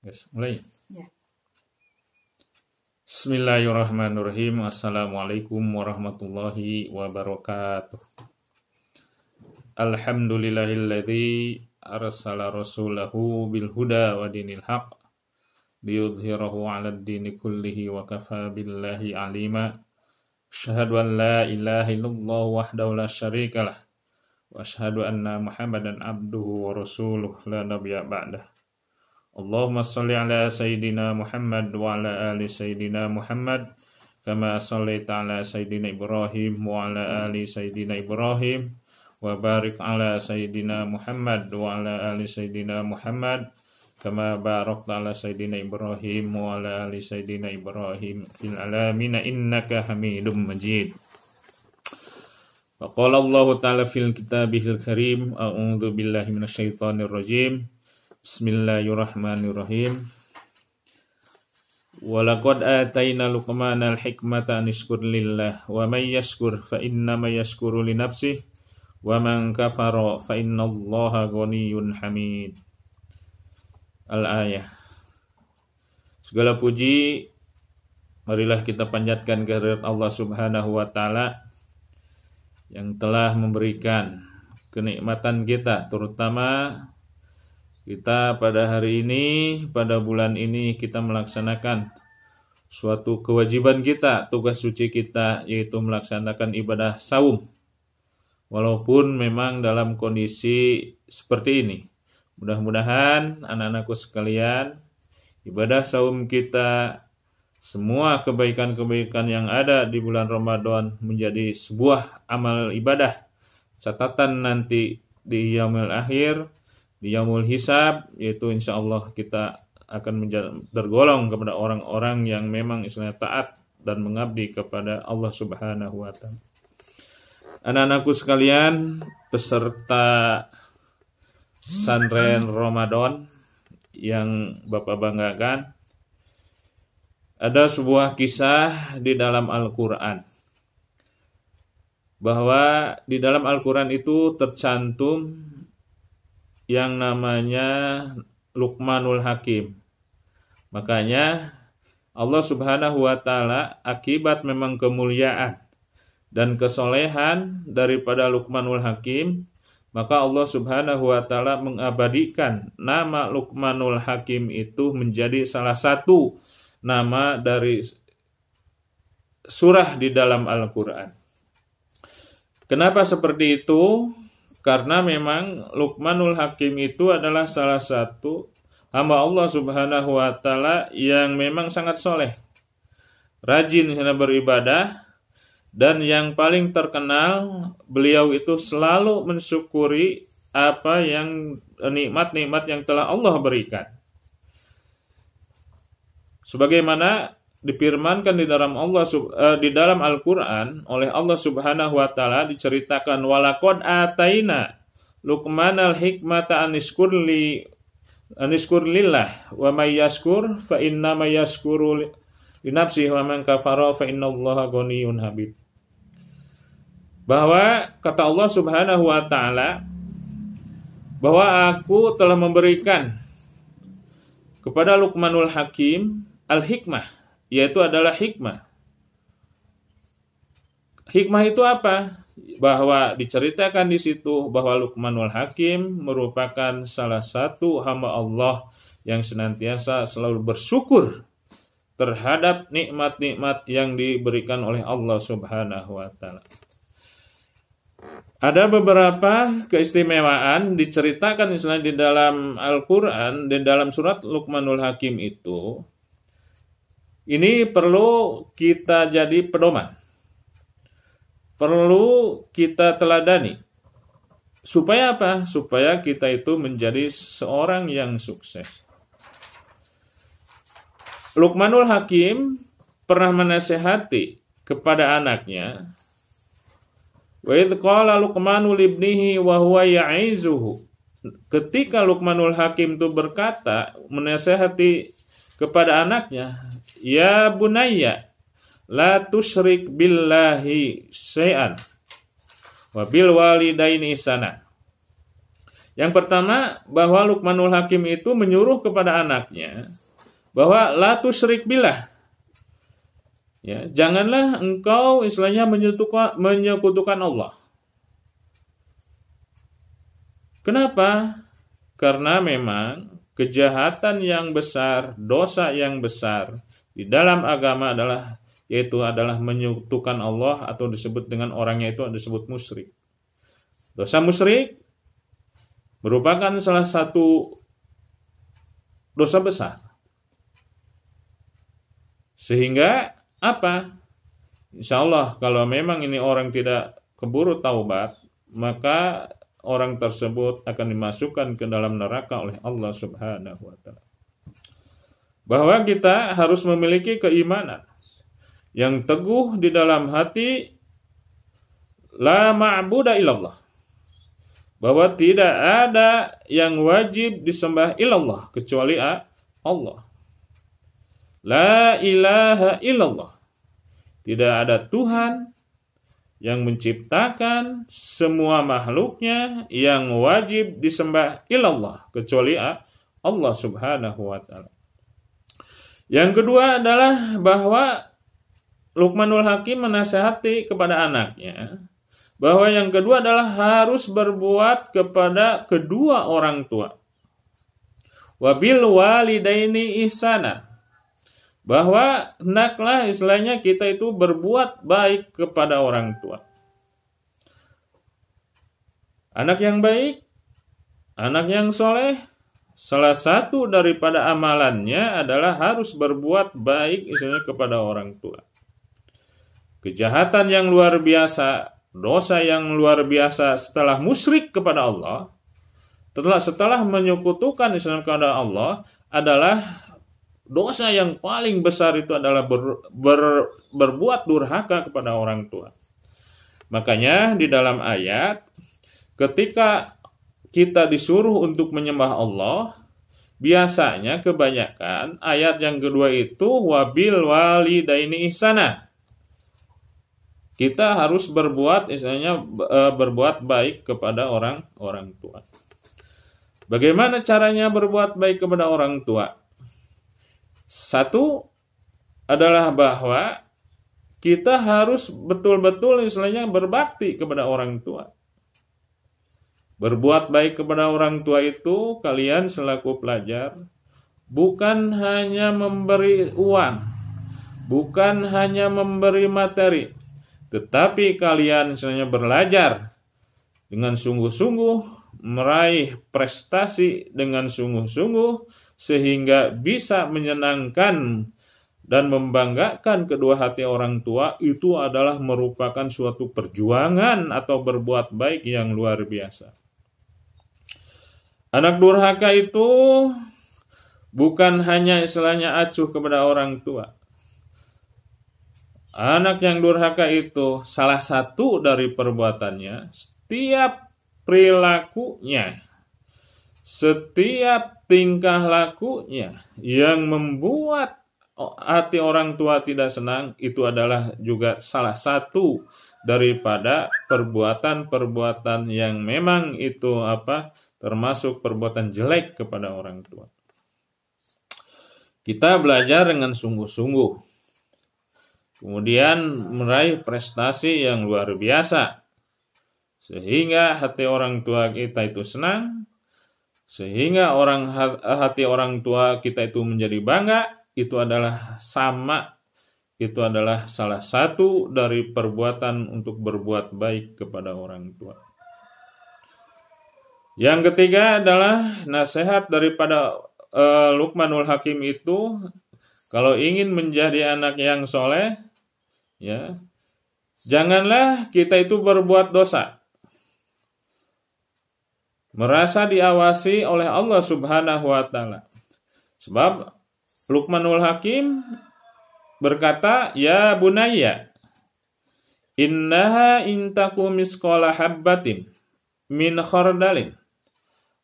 Yes, mulai. Ya. Bismillahirrahmanirrahim. Assalamualaikum warahmatullahi wabarakatuh. Alhamdulillahilladzi arsala rasulahu bil huda wa dinil haq liyudhhirahu 'alad dini kullihi wa kafa billahi 'alima. Asyhadu an la ilaha illallah wahdahu la syarikalah wa asyhadu anna Muhammadan abduhu wa rasuluh la nabiyya ba'dah. Allahumma shalli ala Sayyidina Muhammad wa ala ali Sayyidina Muhammad kama shallaita ala Sayyidina Ibrahim wa ala ali Sayyidina Ibrahim wa barik ala Sayyidina Muhammad wa ala ali Sayyidina Muhammad kama barakta ala Sayyidina Ibrahim wa ala ali Sayyidina Ibrahim fil alamin innaka Hamidum Majid. Wa qala Allah ta'ala fil kitabihil karim a'udzu billahi minasyaitonir rajim. Bismillahirrahmanirrahim. Walaqad atayna Luqmanal hikmata an ishkur lillah wa may yashkur fa innama yashkuru li nafsihi wa man kafara fa innallaha ghaniyyun hamid. Al-ayah. Segala puji marilah kita panjatkan kehadirat Allah Subhanahu wa taala yang telah memberikan kenikmatan kita, terutama kita pada hari ini, pada bulan ini kita melaksanakan suatu kewajiban kita, tugas suci kita, yaitu melaksanakan ibadah saum. Walaupun memang dalam kondisi seperti ini. Mudah-mudahan anak-anakku sekalian, ibadah saum kita, semua kebaikan-kebaikan yang ada di bulan Ramadan menjadi sebuah amal ibadah. Catatan nanti di yaumil akhir, di yaumul hisab, yaitu insya Allah kita akan tergolong kepada orang-orang yang memang istilahnya taat dan mengabdi kepada Allah Subhanahu wa ta'ala. Anak-anakku sekalian, peserta pesantren Ramadan yang Bapak banggakan, ada sebuah kisah di dalam Al-Quran, bahwa di dalam Al-Quran itu tercantum yang namanya Luqmanul Hakim. Makanya Allah Subhanahu wa ta'ala akibat memang kemuliaan dan kesolehan daripada Luqmanul Hakim, maka Allah Subhanahu wa ta'ala mengabadikan nama Luqmanul Hakim itu menjadi salah satu nama dari surah di dalam Al-Quran. Kenapa seperti itu? Karena memang Luqmanul Hakim itu adalah salah satu hamba Allah Subhanahu wa ta'ala yang memang sangat soleh, rajin beribadah, dan yang paling terkenal beliau itu selalu mensyukuri apa yang nikmat-nikmat yang telah Allah berikan. Sebagaimana difirmankan di dalam Al-Quran oleh Allah Subhanahu wa ta'ala, diceritakan walaqad ataina Luqmanal hikmata an ishkur lillah wa may yashkur fa innama yashkuru li nafsihi wa man kafara fa innallaha ghaniyyun hamid. Bahwa kata Allah Subhanahu wa ta'ala, bahwa aku telah memberikan kepada Luqmanul Hakim al-hikmah, yaitu adalah hikmah. Hikmah itu apa? Bahwa diceritakan di situ bahwa Luqmanul Hakim merupakan salah satu hamba Allah yang senantiasa selalu bersyukur terhadap nikmat-nikmat yang diberikan oleh Allah Subhanahu wa ta'ala. Ada beberapa keistimewaan diceritakan misalnya di dalam Al-Quran dan dalam surat Luqmanul Hakim itu. Ini perlu kita jadi pedoman, perlu kita teladani. Supaya apa? Supaya kita itu menjadi seorang yang sukses. Luqmanul Hakim pernah menasihati kepada anaknya, wa idh qala Luqmanu libnihi wa huwa ya'izuhu. Ketika Luqmanul Hakim itu berkata, menasihati kepada anaknya, ya bunayya la tusyrik billahi syai'an wa bil walidaini ihsana. Yang pertama, bahwa Luqmanul Hakim itu menyuruh kepada anaknya bahwa la tusyrik billah. Ya, janganlah engkau istilahnya menyekutukan Allah. Kenapa? Karena memang kejahatan yang besar, dosa yang besar di dalam agama adalah menyekutukan Allah, atau disebut dengan orangnya itu disebut musyrik. Dosa musyrik merupakan salah satu dosa besar. Sehingga apa? Insya Allah kalau memang ini orang tidak keburu taubat, maka orang tersebut akan dimasukkan ke dalam neraka oleh Allah Subhanahu wa taala. Bahwa kita harus memiliki keimanan yang teguh di dalam hati, la ma'buda illallah. Bahwa tidak ada yang wajib disembah illallah kecuali Allah. La ilaha illallah. Tidak ada Tuhan yang menciptakan semua makhluknya yang wajib disembah illallah kecuali Allah Subhanahu wa taala. Yang kedua adalah bahwa Luqmanul Hakim menasihati kepada anaknya bahwa yang kedua adalah harus berbuat kepada kedua orang tua. Wabil walidaini ihsana. Bahwa hendaklah istilahnya kita itu berbuat baik kepada orang tua. Anak yang baik, anak yang soleh, salah satu daripada amalannya adalah harus berbuat baik istilahnya kepada orang tua. Kejahatan yang luar biasa, dosa yang luar biasa setelah musyrik kepada Allah, setelah menyekutukan istilahnya kepada Allah adalah dosa yang paling besar itu adalah berbuat durhaka kepada orang tua. Makanya di dalam ayat, ketika kita disuruh untuk menyembah Allah, biasanya kebanyakan ayat yang kedua itu wabil walidaini ihsana. Kita harus berbuat baik kepada orang tua. Bagaimana caranya berbuat baik kepada orang tua? Satu adalah bahwa kita harus betul-betul istilahnya berbakti kepada orang tua. Berbuat baik kepada orang tua itu kalian selaku pelajar bukan hanya memberi uang, bukan hanya memberi materi, tetapi kalian istilahnya belajar dengan sungguh-sungguh, meraih prestasi dengan sungguh-sungguh, sehingga bisa menyenangkan dan membanggakan kedua hati orang tua. Itu adalah merupakan suatu perjuangan atau berbuat baik yang luar biasa. Anak durhaka itu bukan hanya istilahnya acuh kepada orang tua. Anak yang durhaka itu salah satu dari perbuatannya, setiap perilakunya, setiap tingkah lakunya yang membuat hati orang tua tidak senang, itu adalah juga salah satu daripada perbuatan-perbuatan yang memang itu termasuk perbuatan jelek kepada orang tua. Kita belajar dengan sungguh-sungguh, kemudian meraih prestasi yang luar biasa, sehingga hati orang tua kita itu senang, sehingga hati orang tua kita itu menjadi bangga. Itu adalah salah satu dari perbuatan untuk berbuat baik kepada orang tua. Yang ketiga adalah nasihat daripada Luqmanul Hakim itu, kalau ingin menjadi anak yang soleh, ya, janganlah kita itu berbuat dosa, merasa diawasi oleh Allah Subhanahu wa taala. Sebab Luqmanul Hakim berkata, "Ya bunayya, innaha intaku misqala habbatin min khardalin,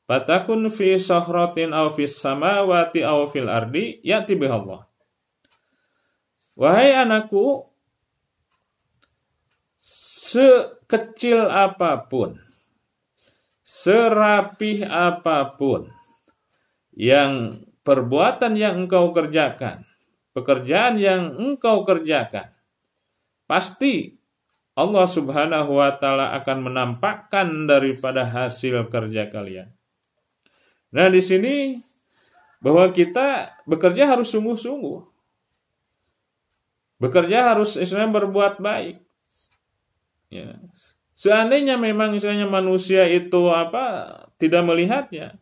fatakun fi sakhratin aw fis samawati aw fil ardi ya'ti bihallah." Wahai anakku, sekecil apapun, serapih apapun yang perbuatan yang engkau kerjakan, pekerjaan yang engkau kerjakan, pasti Allah Subhanahu wa Ta'ala akan menampakkan daripada hasil kerja kalian. Nah, di sini bahwa kita bekerja harus sungguh-sungguh. Bekerja harus istilahnya berbuat baik. Ya. Seandainya memang istilahnya manusia itu tidak melihatnya,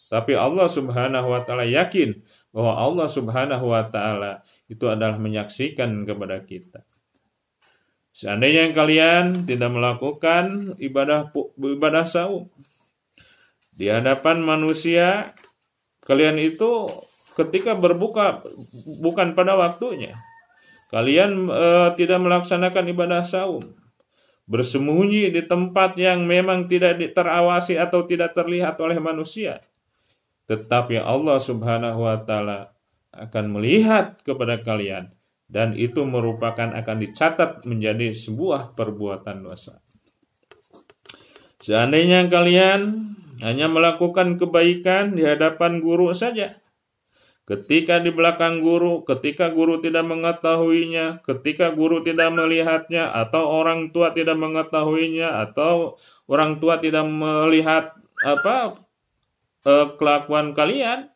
tapi Allah Subhanahu wa Ta'ala yakin bahwa Allah Subhanahu wa Ta'ala itu adalah menyaksikan kepada kita. Seandainya kalian tidak melakukan ibadah saum di hadapan manusia, kalian itu ketika berbuka bukan pada waktunya, kalian tidak melaksanakan ibadah saum, bersembunyi di tempat yang memang tidak terawasi atau tidak terlihat oleh manusia, tetapi Allah Subhanahu wa Ta'ala akan melihat kepada kalian. Dan itu merupakan akan dicatat menjadi sebuah perbuatan dosa. Seandainya kalian hanya melakukan kebaikan di hadapan guru saja, ketika di belakang guru, ketika guru tidak mengetahuinya, ketika guru tidak melihatnya, atau orang tua tidak mengetahuinya, atau orang tua tidak melihat kelakuan kalian,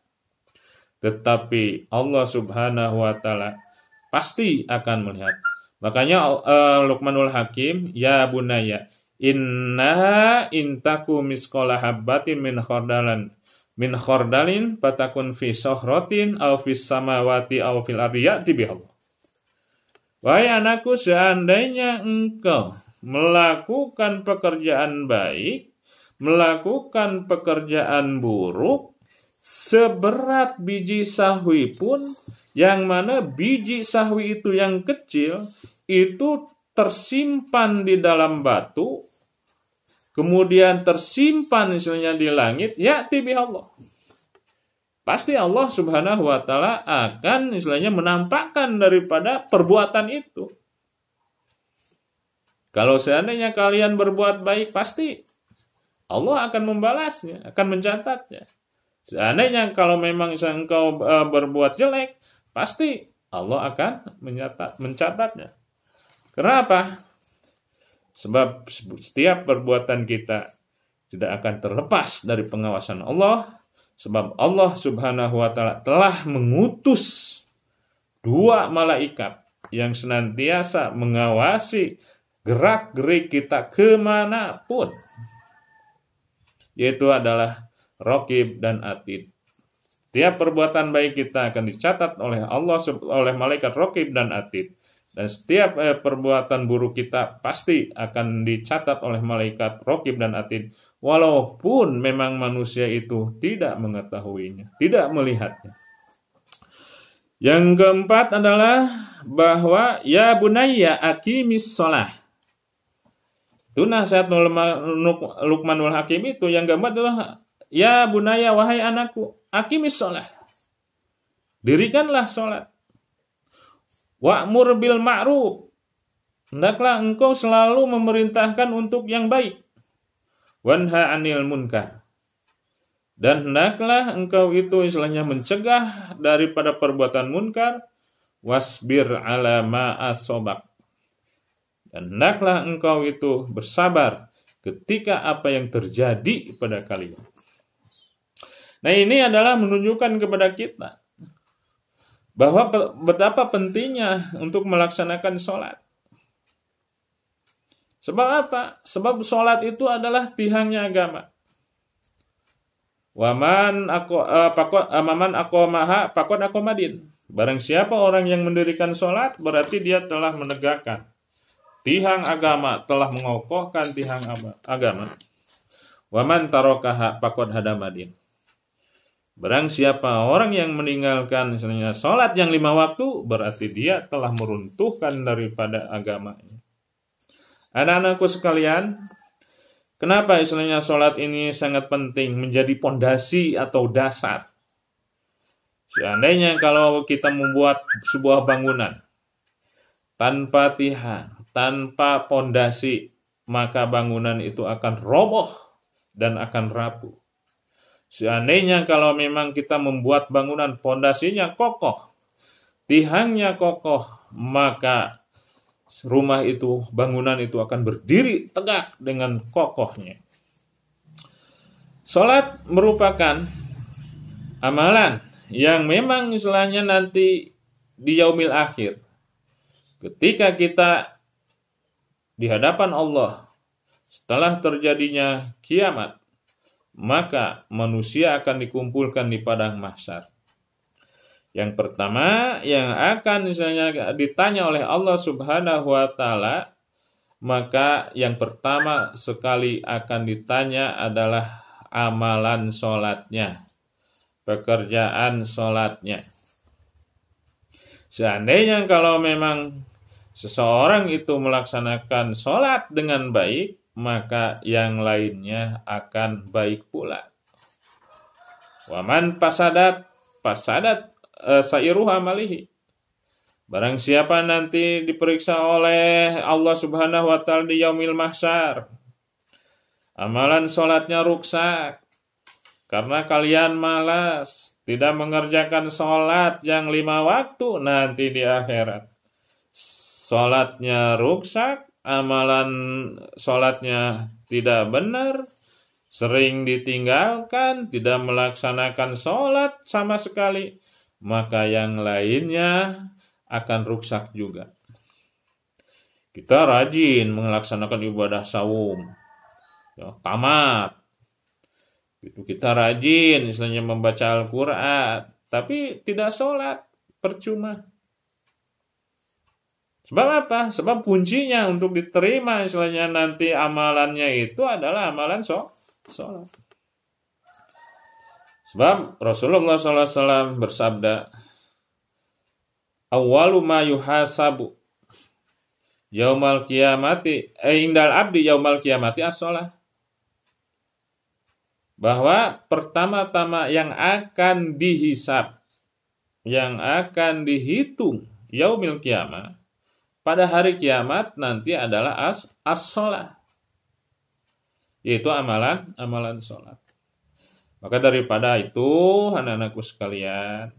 tetapi Allah Subhanahu wa Ta'ala pasti akan melihat. Makanya Luqmanul Hakim, ya bunaya, innaha intaku misqala habbatin min khardalin fatakun fi sohrotin aw fis samawati aw fil ardi ya'ti bihallah. Wahai anakku, seandainya engkau melakukan pekerjaan baik, melakukan pekerjaan buruk, seberat biji sahwi pun, yang mana biji sahwi itu yang kecil, itu tersimpan di dalam batu, kemudian tersimpan istilahnya di langit, ya'ti bihallah. Pasti Allah Subhanahu wa Ta'ala akan istilahnya menampakkan daripada perbuatan itu. Kalau seandainya kalian berbuat baik, pasti Allah akan membalasnya, akan mencatatnya. Seandainya kalau memang engkau berbuat jelek, pasti Allah akan mencatatnya. Kenapa? Sebab setiap perbuatan kita tidak akan terlepas dari pengawasan Allah. Sebab Allah Subhanahu wa Ta'ala telah mengutus 2 malaikat yang senantiasa mengawasi gerak-gerik kita kemanapun. Yaitu adalah Raqib dan Atid. Setiap perbuatan baik kita akan dicatat oleh Allah, oleh malaikat Raqib dan Atid. Dan setiap perbuatan buruk kita pasti akan dicatat oleh malaikat Raqib dan Atid. Walaupun memang manusia itu tidak mengetahuinya, tidak melihatnya. Yang keempat adalah bahwa ya bunayya aqimis shalah. Itu nasihat Luqmanul Hakim itu. Yang keempat adalah ya bunayya, wahai anakku, aqimis shalah. Dirikanlah salat. Wa'mur bil ma'ruf. Hendaklah engkau selalu memerintahkan untuk yang baik. Wanha 'anil munkar. Dan hendaklah engkau itu istilahnya mencegah daripada perbuatan munkar. Wasbir 'ala ma asobak. Dan hendaklah engkau itu bersabar ketika apa yang terjadi pada kalian. Nah, ini adalah menunjukkan kepada kita bahwa betapa pentingnya untuk melaksanakan sholat. Sebab apa? Sebab sholat itu adalah tiangnya agama. Waman aqamaha faqad aqamadin. Barang siapa orang yang mendirikan sholat, berarti dia telah menegakkan tiang agama, telah mengokohkan tiang agama. Waman tarakaha faqad hadamadin. Barang siapa orang yang meninggalkan misalnya sholat yang 5 waktu, berarti dia telah meruntuhkan daripada agamanya. Anak-anakku sekalian, kenapa istilahnya sholat ini sangat penting, menjadi pondasi atau dasar? Seandainya kalau kita membuat sebuah bangunan tanpa tiang, tanpa pondasi, maka bangunan itu akan roboh dan akan rapuh. Seandainya kalau memang kita membuat bangunan pondasinya kokoh, tihangnya kokoh, maka rumah itu, bangunan itu akan berdiri tegak dengan kokohnya. Salat merupakan amalan yang memang istilahnya nanti di yaumil akhir, ketika kita di hadapan Allah setelah terjadinya kiamat, maka manusia akan dikumpulkan di padang mahsyar. Yang pertama yang akan misalnya ditanya oleh Allah Subhanahu wa taala, maka yang pertama sekali akan ditanya adalah amalan sholatnya, pekerjaan sholatnya. Seandainya kalau memang seseorang itu melaksanakan sholat dengan baik, maka yang lainnya akan baik pula. Waman pasadat sairuha malihi. Barang siapa nanti diperiksa oleh Allah Subhanahu wa taala di yaumil mahsyar, amalan sholatnya rusak karena kalian malas, tidak mengerjakan sholat yang 5 waktu nanti di akhirat. Sholatnya rusak, amalan sholatnya tidak benar, sering ditinggalkan, tidak melaksanakan sholat sama sekali, maka yang lainnya akan rusak juga. Kita rajin melaksanakan ibadah saum, ya, tamat. Itu kita rajin istilahnya membaca Al-Quran, tapi tidak sholat, percuma. Sebab apa? Sebab kuncinya untuk diterima istilahnya nanti amalannya itu adalah amalan sholat. Sebab Rasulullah SAW bersabda, awwalu ma yuhasabu yaumal qiyamati indal abdi yaumal qiyamati as-shalah. Bahwa pertama-tama yang akan dihisab, yang akan dihitung yaumil qiyamah, pada hari kiamat nanti adalah as-shalah, yaitu amalan sholat. Maka daripada itu, anak-anakku sekalian,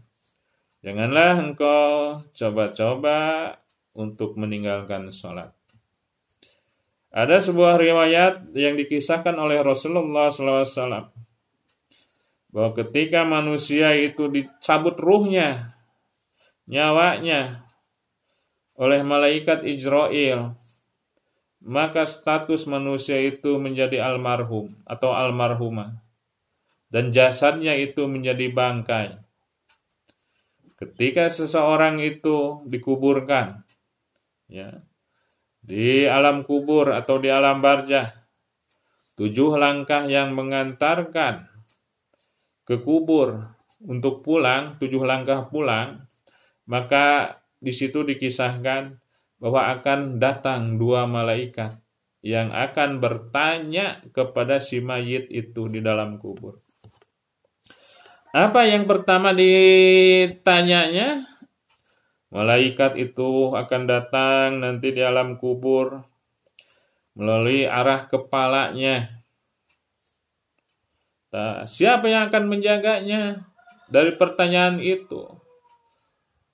janganlah engkau coba-coba untuk meninggalkan sholat. Ada sebuah riwayat yang dikisahkan oleh Rasulullah SAW, bahwa ketika manusia itu dicabut ruhnya, nyawanya, oleh malaikat Ijrail, maka status manusia itu menjadi almarhum atau almarhumah, dan jasadnya itu menjadi bangkai. Ketika seseorang itu dikuburkan, ya, di alam kubur atau di alam barzah, 7 langkah yang mengantarkan ke kubur untuk pulang, 7 langkah pulang, maka di situ dikisahkan bahwa akan datang 2 malaikat yang akan bertanya kepada si mayit itu di dalam kubur. Apa yang pertama ditanyanya? Malaikat itu akan datang nanti di alam kubur melalui arah kepalanya. Siapa yang akan menjaganya dari pertanyaan itu?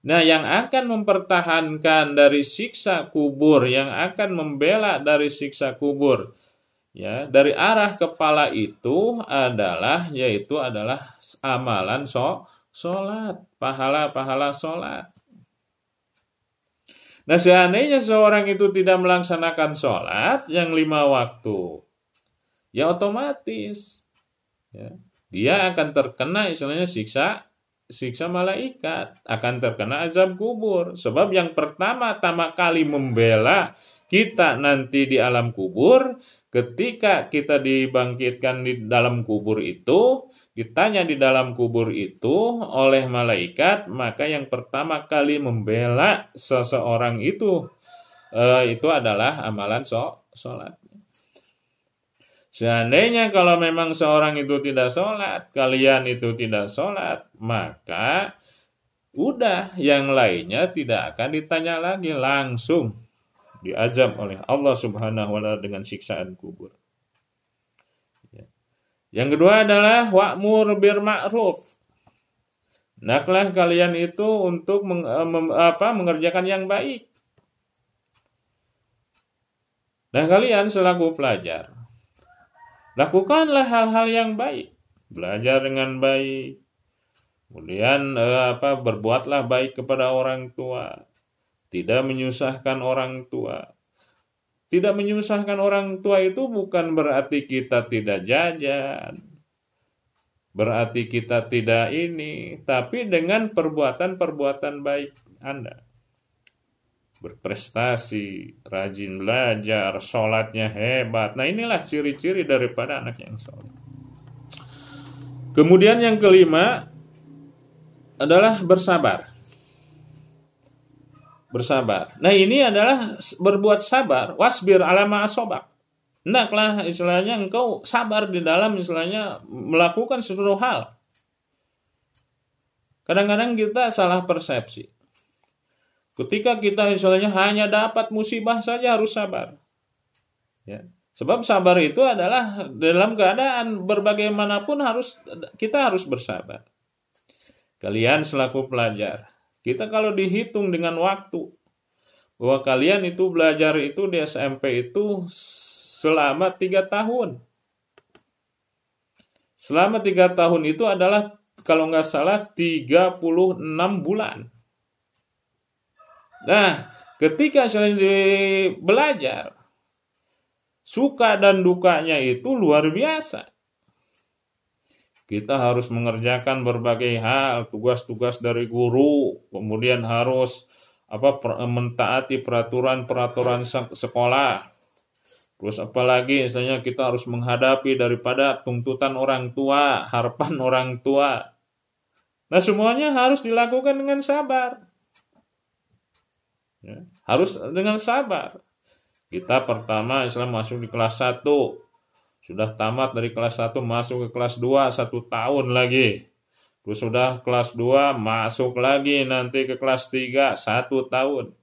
Nah, yang akan mempertahankan dari siksa kubur, yang akan membela dari siksa kubur, ya, dari arah kepala itu adalah amalan sholat, pahala-pahala sholat. Nah, seandainya seorang itu tidak melaksanakan sholat yang 5 waktu, ya otomatis, ya, dia akan terkena istilahnya siksa malaikat, akan terkena azab kubur. Sebab yang pertama-tama kali membela kita nanti di alam kubur, ketika kita dibangkitkan di dalam kubur itu, ditanya di dalam kubur itu oleh malaikat, maka yang pertama kali membela seseorang itu adalah amalan sholat. Seandainya kalau memang seorang itu tidak sholat, kalian itu tidak sholat, maka udah yang lainnya tidak akan ditanya lagi, langsung diazab oleh Allah Subhanahu wa taala dengan siksaan kubur. Ya. Yang kedua adalah wa'mur bil ma'ruf. Hendaklah kalian itu untuk mengerjakan yang baik. Dan kalian selaku pelajar, lakukanlah hal-hal yang baik. Belajar dengan baik. Kemudian berbuatlah baik kepada orang tua. Tidak menyusahkan orang tua. Tidak menyusahkan orang tua itu bukan berarti kita tidak jajan. Berarti kita tidak ini. Tapi dengan perbuatan-perbuatan baik Anda. Berprestasi, rajin belajar, sholatnya hebat. Nah inilah ciri-ciri daripada anak yang soleh. Kemudian yang kelima adalah bersabar. Bersabar. Nah ini adalah berbuat sabar. Wasbir ala ma asobak. Hendaklah istilahnya engkau sabar di dalam istilahnya melakukan sesuatu hal. Kadang-kadang kita salah persepsi. Ketika kita istilahnya hanya dapat musibah saja harus sabar. Ya. Sebab sabar itu adalah dalam keadaan berbagaimanapun kita harus bersabar. Kalian selaku pelajar, kita kalau dihitung dengan waktu, bahwa kalian itu belajar itu di SMP itu selama 3 tahun. Selama 3 tahun itu adalah kalau nggak salah 36 bulan. Nah, ketika saya belajar, suka dan dukanya itu luar biasa. Kita harus mengerjakan berbagai hal, tugas-tugas dari guru, kemudian harus mentaati peraturan-peraturan sekolah. Terus apalagi misalnya kita harus menghadapi daripada tuntutan orang tua, harapan orang tua. Nah, semuanya harus dilakukan dengan sabar. Ya, harus dengan sabar. Kita pertama Islam masuk di kelas 1. Sudah tamat dari kelas 1 masuk ke kelas 2 1 tahun lagi. Terus sudah kelas 2 masuk lagi nanti ke kelas 3 1 tahun.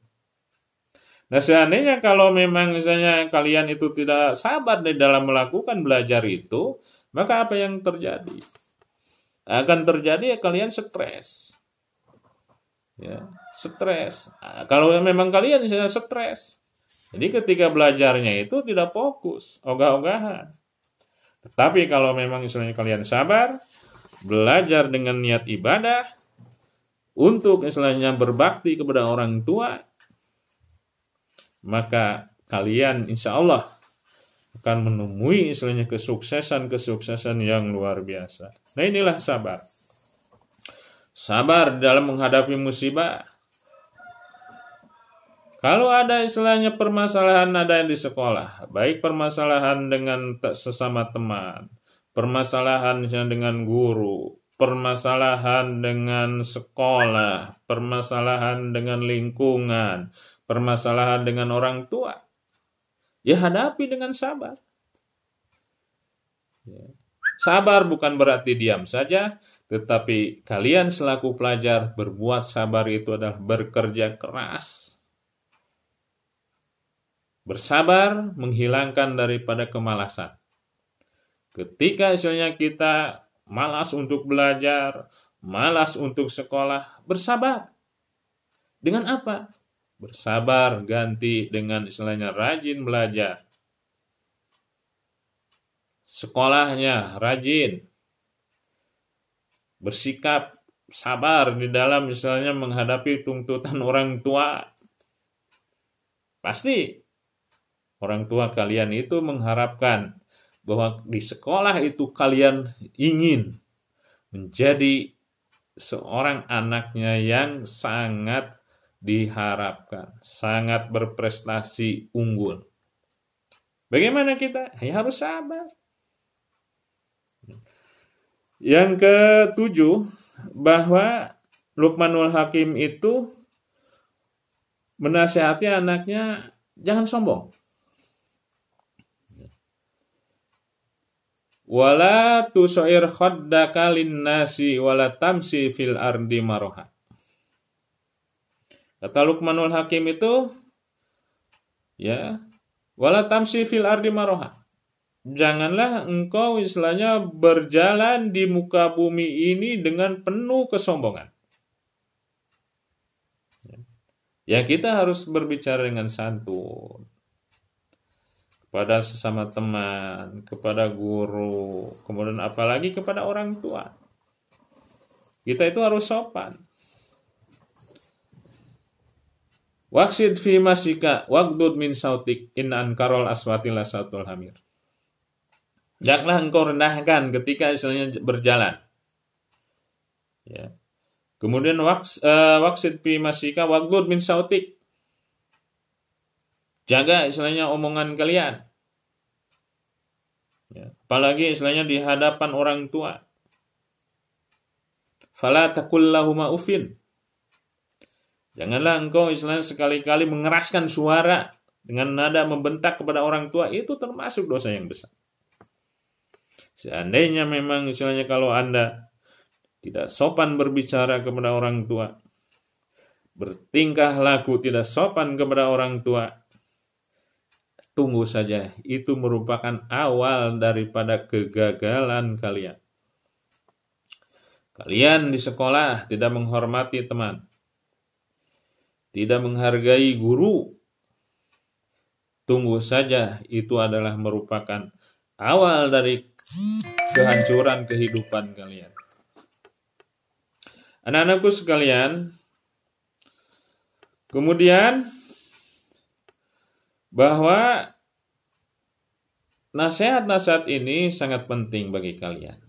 Nah seandainya kalau memang misalnya kalian itu tidak sabar di dalam melakukan belajar itu, maka apa yang terjadi? Akan terjadi kalian stres. Ya, stres. Nah, kalau memang kalian misalnya stres, jadi ketika belajarnya itu tidak fokus, ogah-ogahan. Tetapi kalau memang misalnya kalian sabar, belajar dengan niat ibadah, untuk istilahnya berbakti kepada orang tua, maka kalian insya Allah akan menemui istilahnya kesuksesan yang luar biasa. Nah inilah sabar. Sabar dalam menghadapi musibah. Kalau ada istilahnya permasalahan ada yang di sekolah, baik permasalahan dengan sesama teman, permasalahan dengan guru, permasalahan dengan sekolah, permasalahan dengan lingkungan, permasalahan dengan orang tua, ya hadapi dengan sabar. Ya. Sabar bukan berarti diam saja, tetapi kalian selaku pelajar berbuat sabar itu adalah bekerja keras. Bersabar menghilangkan daripada kemalasan. Ketika misalnya kita malas untuk belajar, malas untuk sekolah, bersabar. Dengan apa? Bersabar ganti dengan istilahnya rajin belajar. Sekolahnya rajin. Bersikap sabar di dalam misalnya menghadapi tuntutan orang tua. Pasti orang tua kalian itu mengharapkan bahwa di sekolah itu kalian ingin menjadi seorang anaknya yang sangat diharapkan, sangat berprestasi unggul. Bagaimana kita? Ya harus sabar. Yang ketujuh, bahwa Luqmanul Hakim itu menasihati anaknya jangan sombong. Wala tusair khaddaka linnasi wala tamsi fil ardi maroha. Kata Luqmanul Hakim itu, ya, wala tamsi fil ardi maroha. janganlah engkau istilahnya berjalan di muka bumi ini dengan penuh kesombongan. Ya, kita harus berbicara dengan santun kepada sesama teman, kepada guru, kemudian apalagi kepada orang tua. Kita itu harus sopan. Waqsid fi masika waqdud min sautik in ankarol aswati la sautul hamir. Janganlah engkau rendahkan ketika istilahnya berjalan. Ya. Kemudian waqsid fi masika waqdud min sautik. Jaga istilahnya omongan kalian. Ya. Apalagi istilahnya di hadapan orang tua. Fala taqul lahuma ufin. Janganlah engkau istilahnya sekali-kali mengeraskan suara dengan nada membentak kepada orang tua, itu termasuk dosa yang besar. Seandainya memang istilahnya kalau Anda tidak sopan berbicara kepada orang tua, bertingkah laku tidak sopan kepada orang tua, tunggu saja, itu merupakan awal daripada kegagalan kalian. Kalian di sekolah tidak menghormati teman, tidak menghargai guru, tunggu saja, itu adalah merupakan awal dari kehancuran kehidupan kalian. Anak-anakku sekalian, kemudian bahwa nasihat-nasihat ini sangat penting bagi kalian.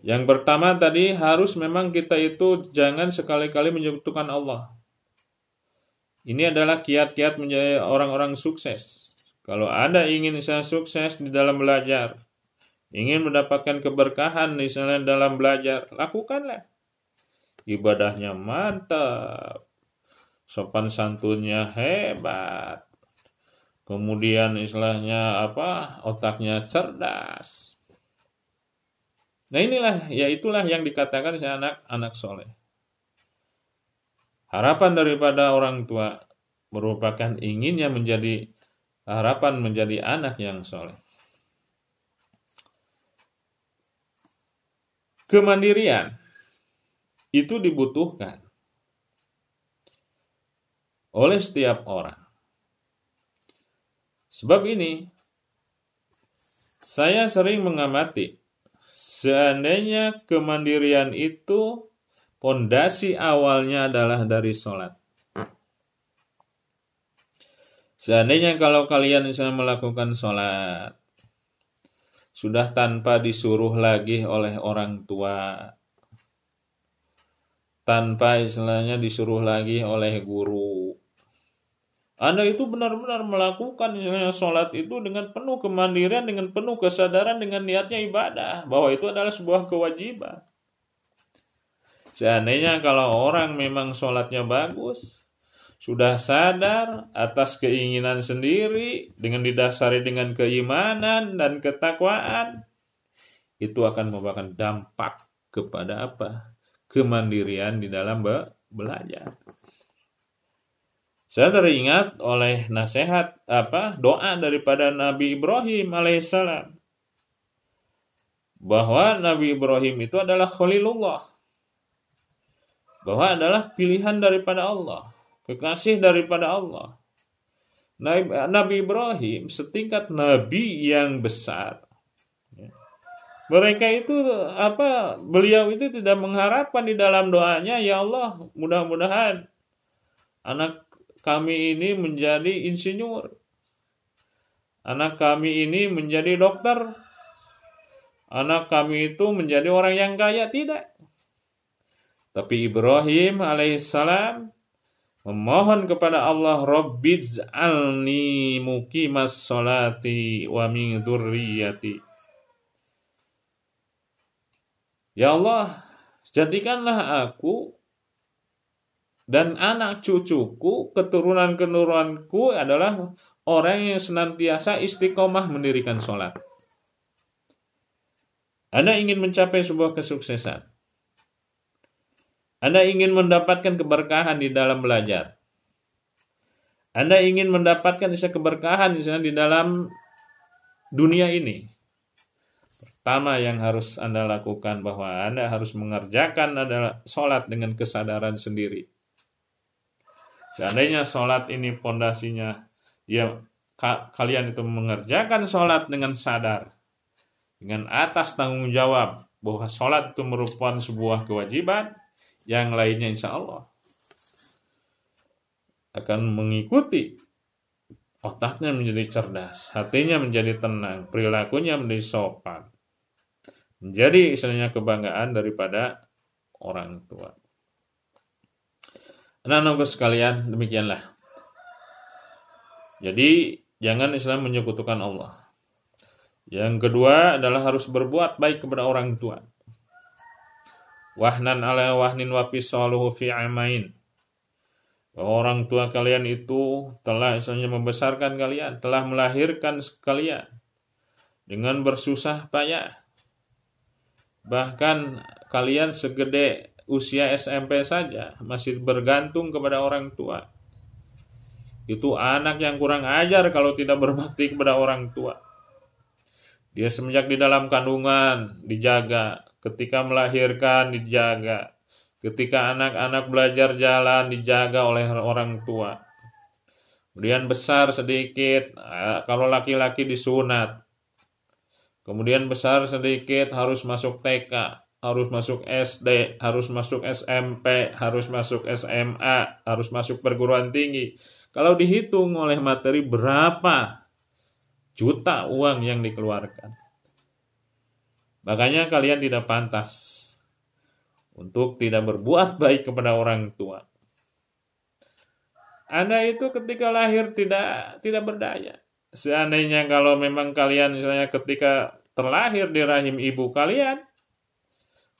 Yang pertama tadi, harus memang kita itu jangan sekali-kali menyebutkan Allah. Ini adalah kiat-kiat menjadi orang-orang sukses. Kalau Anda ingin misalnya sukses di dalam belajar, ingin mendapatkan keberkahan misalnya dalam belajar, lakukanlah. Ibadahnya mantap, sopan santunnya hebat, kemudian istilahnya otaknya cerdas. Nah inilah, itulah yang dikatakan anak-anak soleh. Harapan daripada orang tua merupakan inginnya menjadi harapan menjadi anak yang soleh. Kemandirian itu dibutuhkan oleh setiap orang. Sebab ini, saya sering mengamati, seandainya kemandirian itu pondasi awalnya adalah dari sholat. Seandainya kalau kalian misalnya melakukan sholat, sudah tanpa disuruh lagi oleh orang tua, tanpa istilahnya disuruh lagi oleh guru, Anda itu benar-benar melakukan misalnya sholat itu dengan penuh kemandirian, dengan penuh kesadaran, dengan niatnya ibadah, bahwa itu adalah sebuah kewajiban. Seandainya kalau orang memang sholatnya bagus, sudah sadar atas keinginan sendiri, dengan didasari dengan keimanan dan ketakwaan, itu akan membawa dampak kepada kemandirian di dalam belajar. Saya teringat oleh nasihat doa daripada Nabi Ibrahim alaihissalam, bahwa Nabi Ibrahim itu adalah Khalilullah, bahwa adalah pilihan daripada Allah, kekasih daripada Allah. Nabi Ibrahim setingkat nabi yang besar. Mereka itu beliau itu tidak mengharapkan di dalam doanya, ya Allah, mudah-mudahan anak kami ini menjadi insinyur, anak kami ini menjadi dokter, anak kami itu menjadi orang yang kaya. Tidak. Tapi Ibrahim alaihissalam memohon kepada Allah, Rabbij'alni muqimas sholati wa min dzurriyyati. Ya Allah, jadikanlah aku dan anak cucuku, keturunan-keturunanku adalah orang yang senantiasa istiqomah mendirikan sholat. Anda ingin mencapai sebuah kesuksesan, Anda ingin mendapatkan keberkahan di dalam belajar, Anda ingin mendapatkan keberkahan misalnya di dalam dunia ini. Pertama yang harus Anda lakukan bahwa Anda harus mengerjakan adalah sholat dengan kesadaran sendiri. Seandainya sholat ini pondasinya, kalian itu mengerjakan sholat dengan sadar, dengan atas tanggung jawab bahwa sholat itu merupakan sebuah kewajiban, yang lainnya insya Allah akan mengikuti. Otaknya menjadi cerdas, hatinya menjadi tenang, perilakunya menjadi sopan, menjadi istilahnya kebanggaan daripada orang tua. Anak-anakku sekalian, demikianlah. Jadi jangan Islam menyekutukan Allah. Yang kedua adalah harus berbuat baik kepada orang tua. Wahnan ala wahnin wa fisaluhu fi amain. Orang tua kalian itu telah istilahnya membesarkan kalian, telah melahirkan kalian dengan bersusah payah. Bahkan kalian segede usia SMP saja masih bergantung kepada orang tua. Itu anak yang kurang ajar kalau tidak berbakti kepada orang tua. Dia semenjak di dalam kandungan dijaga, ketika melahirkan dijaga, ketika anak-anak belajar jalan dijaga oleh orang tua. Kemudian besar sedikit, kalau laki-laki disunat. Kemudian besar sedikit harus masuk TK, harus masuk SD, harus masuk SMP, harus masuk SMA, harus masuk perguruan tinggi. Kalau dihitung oleh materi berapa juta uang yang dikeluarkan. Makanya kalian tidak pantas untuk tidak berbuat baik kepada orang tua. Anda itu ketika lahir tidak berdaya. Seandainya kalau memang kalian misalnya ketika terlahir di rahim ibu kalian,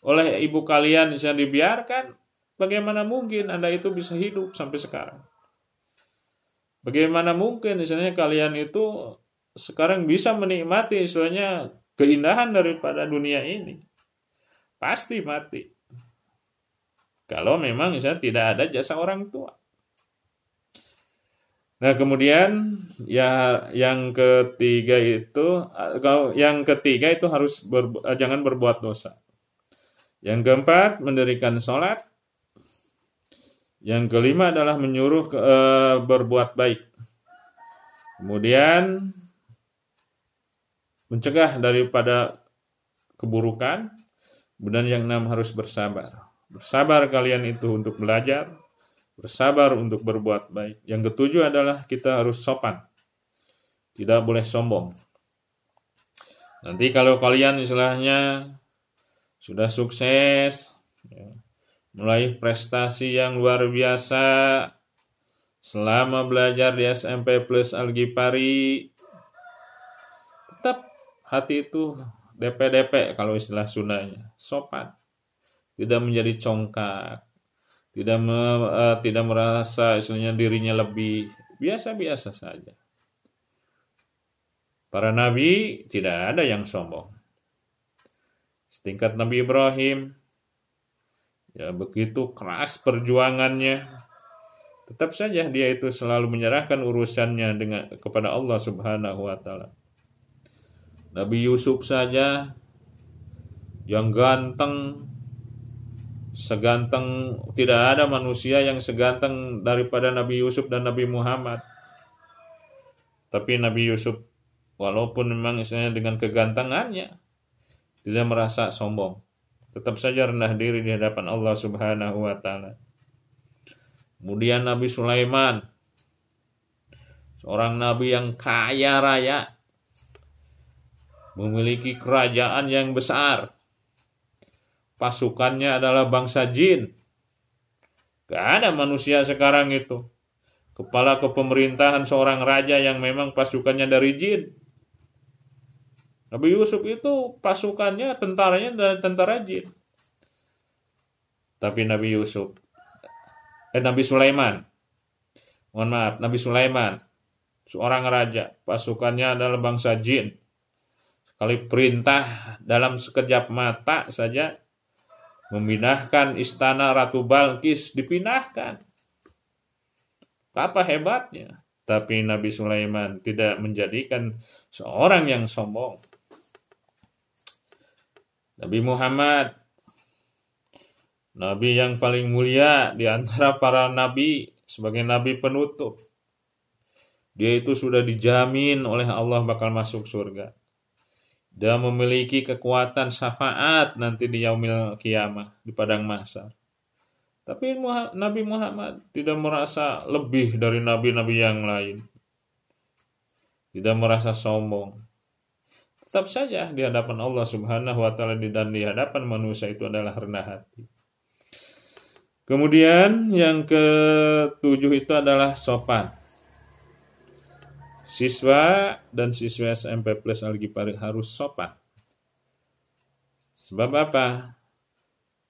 oleh ibu kalian bisa dibiarkan, bagaimana mungkin Anda itu bisa hidup sampai sekarang? Bagaimana mungkin misalnya kalian itu sekarang bisa menikmati istilahnya keindahan daripada dunia ini? Pasti mati. Kalau memang misalnya tidak ada jasa orang tua. Nah, kemudian ya yang ketiga itu harus jangan berbuat dosa. Yang keempat, mendirikan sholat. Yang kelima adalah menyuruh berbuat baik. Kemudian mencegah daripada keburukan. Kemudian yang enam harus bersabar. Bersabar kalian itu untuk belajar. Bersabar untuk berbuat baik. Yang ketujuh adalah kita harus sopan. Tidak boleh sombong. Nanti kalau kalian istilahnya sudah sukses, mulai prestasi yang luar biasa selama belajar di SMP plus Al-Ghifari, tetap hati itu DP-DP kalau istilah Sundanya, sopan, tidak menjadi congkak, tidak merasa istilahnya dirinya lebih, biasa-biasa saja. Para nabi tidak ada yang sombong. Setingkat Nabi Ibrahim, ya begitu keras perjuangannya, tetap saja dia itu selalu menyerahkan urusannya kepada Allah Subhanahu wa taala. Nabi Yusuf saja yang ganteng, seganteng, tidak ada manusia yang seganteng daripada Nabi Yusuf dan Nabi Muhammad. Tapi Nabi Yusuf walaupun memang istilahnya dengan kegantengannya tidak merasa sombong, tetap saja rendah diri di hadapan Allah Subhanahu wa taala. Kemudian Nabi Sulaiman, seorang nabi yang kaya raya, memiliki kerajaan yang besar. Pasukannya adalah bangsa jin. Gak ada manusia sekarang itu. Kepala kepemerintahan seorang raja yang memang pasukannya dari jin. Nabi Yusuf itu pasukannya, tentaranya dari tentara jin. Tapi Nabi Sulaiman, Nabi Sulaiman, seorang raja, pasukannya adalah bangsa jin. Sekali perintah dalam sekejap mata saja, memindahkan istana Ratu Balkis, dipindahkan. Apa hebatnya? Tapi Nabi Sulaiman tidak menjadikan seorang yang sombong. Nabi Muhammad, Nabi yang paling mulia di antara para nabi, sebagai nabi penutup. Dia itu sudah dijamin oleh Allah bakal masuk surga. Dia memiliki kekuatan syafaat nanti di yaumil kiamah, di padang mahsyar. Tapi Nabi Muhammad tidak merasa lebih dari nabi-nabi yang lain. Tidak merasa sombong. Tetap saja di hadapan Allah Subhanahu wa taala dan di hadapan manusia itu adalah rendah hati. Kemudian yang ketujuh itu adalah sopan. Siswa dan siswa SMP Plus Al-Ghifari harus sopan. Sebab apa?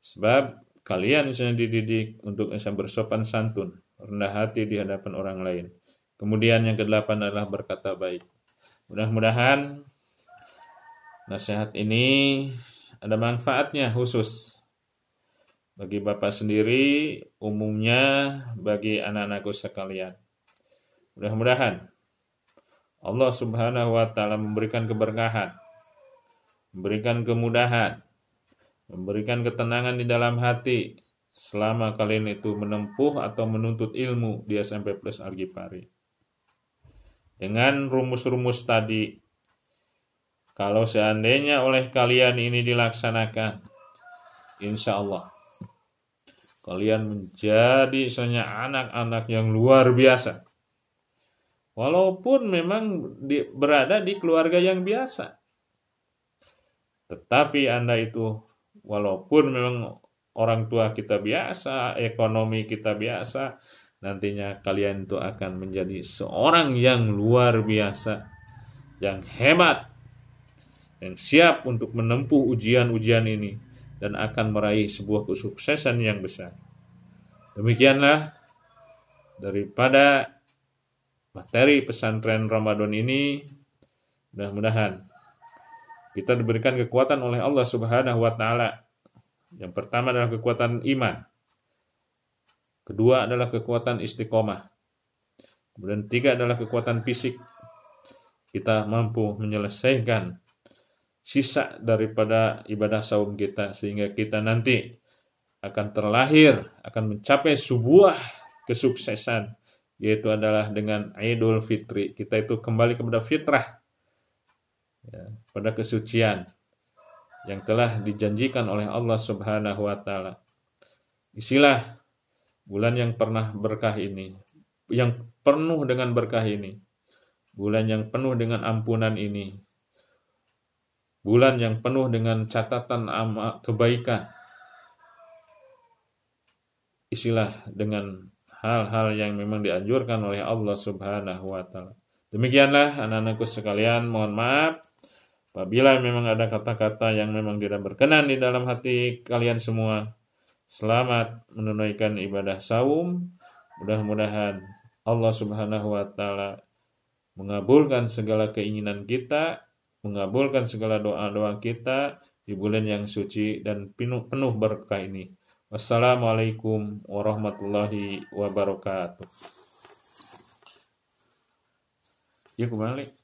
Sebab kalian misalnya dididik untuk bisa bersopan santun, rendah hati di hadapan orang lain. Kemudian yang kedelapan adalah berkata baik. Mudah-mudahan nasihat ini ada manfaatnya khusus bagi Bapak sendiri, umumnya bagi anak-anakku sekalian. Mudah-mudahan Allah Subhanahu wa taala memberikan keberkahan, memberikan kemudahan, memberikan ketenangan di dalam hati selama kalian itu menempuh atau menuntut ilmu di SMP Plus Al-Ghifari. Dengan rumus-rumus tadi, kalau seandainya oleh kalian ini dilaksanakan, insya Allah kalian menjadi anak-anak yang luar biasa. Walaupun memang berada di keluarga yang biasa. Tetapi Anda itu, walaupun memang orang tua kita biasa, ekonomi kita biasa, nantinya kalian itu akan menjadi seorang yang luar biasa, yang hebat, yang siap untuk menempuh ujian-ujian ini, dan akan meraih sebuah kesuksesan yang besar. Demikianlah daripada materi pesantren Ramadan ini. Mudah-mudahan kita diberikan kekuatan oleh Allah Subhanahu wa taala. Yang pertama adalah kekuatan iman. Kedua adalah kekuatan istiqomah. Kemudian tiga adalah kekuatan fisik. Kita mampu menyelesaikan sisa daripada ibadah saum kita, sehingga kita nanti akan terlahir, akan mencapai sebuah kesuksesan, yaitu adalah dengan Idul Fitri. Kita itu kembali kepada fitrah, ya, pada kesucian yang telah dijanjikan oleh Allah Subhanahu wa taala. Isilah bulan yang pernah berkah ini, yang penuh dengan berkah ini, bulan yang penuh dengan ampunan ini, bulan yang penuh dengan catatan kebaikan. Isilah dengan hal-hal yang memang dianjurkan oleh Allah Subhanahu wa taala. Demikianlah anak-anakku sekalian, mohon maaf apabila memang ada kata-kata yang memang tidak berkenan di dalam hati kalian semua. Selamat menunaikan ibadah saum. Mudah-mudahan Allah Subhanahu wa taala mengabulkan segala keinginan kita, mengabulkan segala doa-doa kita di bulan yang suci dan penuh berkah ini. Wassalamualaikum warahmatullahi wabarakatuh. Ya kembali.